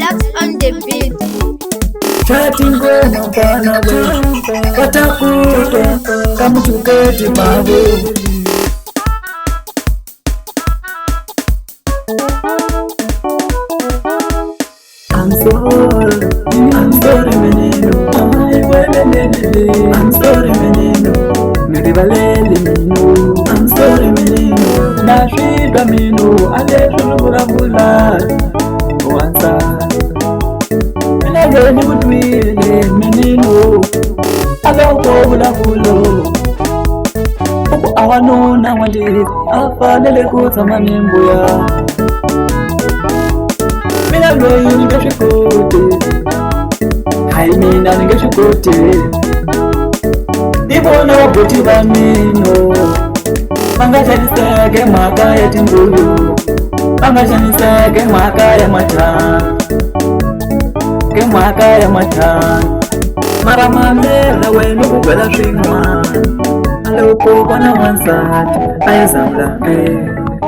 Deluxe on the beat. Chatting ngoma mfana we watakuta kama tuketi babu. I'm sorry menino, I'm sorry menino, nilibalele mino, I'm sorry menino, nashida mino, aleshulubula wansa. Minageni kutwile menino, alokobula uku awanona wandi, afanele kusama nimbuya. Mina loyi ningeshikote, hai mina ningeshikote. Nibona waboti bamino, bangashaniseke maka ya tingulu, bangashaniseke maka ya matana, ke maka ya matana. Mara mamela wenu kugwela shingwa, aloko kwana wansati, ayazamlange,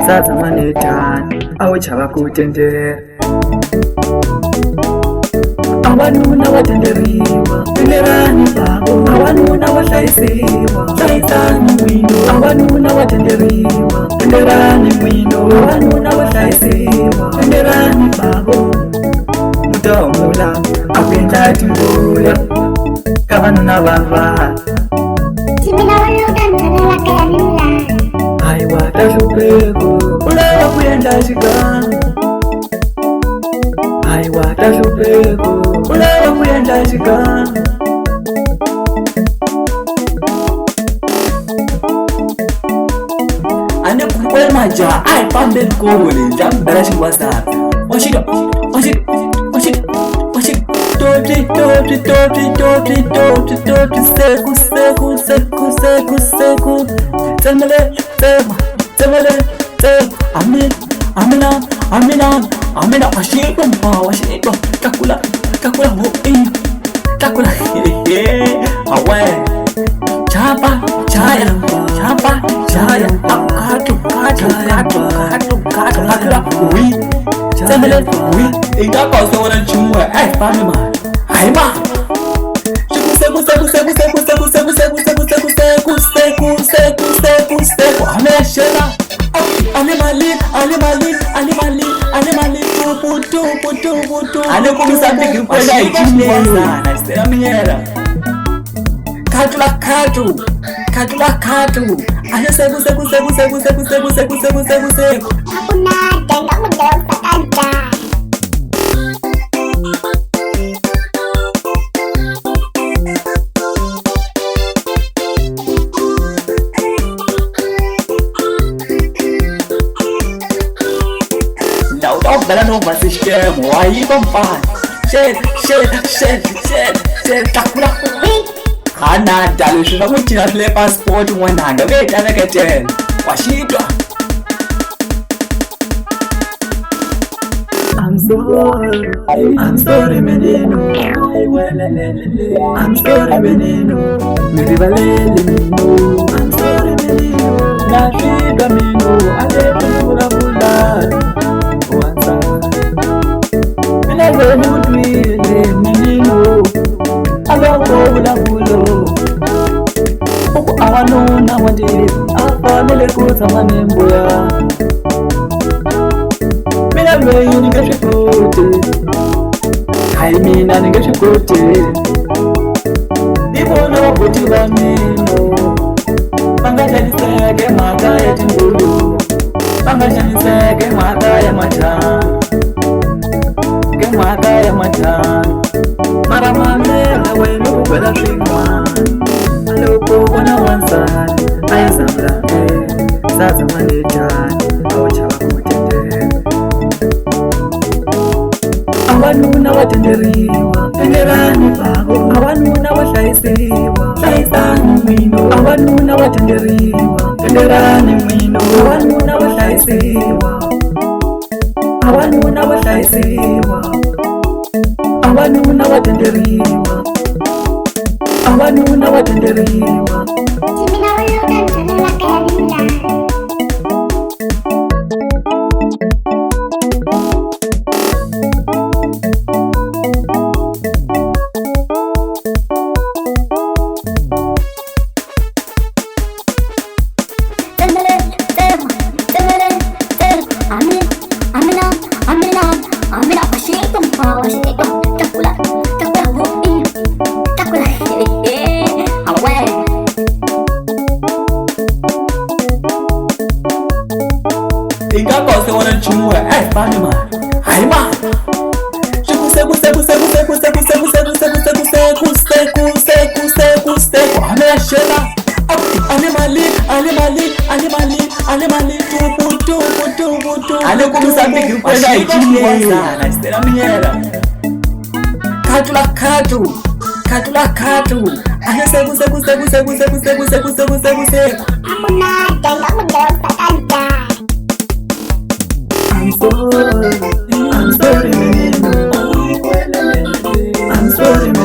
sata manetani, awuchaba kutendere. Awanuna watenderiwa, tenderani babo. Awanuna washayisiwa, shayisani mwino. Awanuna watenderiwa, tenderani mwino. Awanuna washayisiwa, tenderani babo. Mutomula, apenda timbula, kavanuna vava. Simina waluga ntanela kaya nula. Aiwa tashupeko, ula kuyenda shikana. Aiwa tashupeko, ula kuyenda shikana. Ane kukwela maja, ai pambe nkole, njambela shingwasa. Washika, seku. Temele, amina, washika, kakula, awe. Chapa, chaya, akatu, oui. Temele, oui. Ita kosa wana chumwe, pame ma. Ai ma. Seku. Ame shela. Ale mali, tupu. Ale kumisa mbiki mkwela ichimeza. Nastea minyera. Katu. Ale seku. Aku nada, nggak menjauh saja. Bela nova sistema, aí compadre. Cheio, takula. Nada, lixo, vamos tirar o passaporte, nada, vem, tá na questão. Washington. I'm sorry menino, I'm sorry menino, nilibalele mino, I'm sorry menino, nashida mino, alekula wansa. Minageni kutwile menino, alokobula uku awanona wandi, afanele kusama nimbuya. Mina loyi ningeshikote, hai mina ningeshikote. Nibona waboti bamino, bangashaniseke maka ya tingulu, bangashaniseke maka ya matana, ke maka ya matana. Mara mamela wenu kugwela shingwa, aloko kwana wansati, ayazamlange, sasa manetani, awuchaba kutendere. Awanuna watenderiwa, tenderani babo. Awanuna washayisiwa, shayisani mwino. Awanuna watenderiwa, tenderani mwino. Awanuna washayisiwa, awanuna watenderiwa. Simina waluga ntanela kaya nula. Ale kumsambiki kwenda ichini sana istera miera katula katu ale seku Amuna jangan menjauh kanta. I'm sorry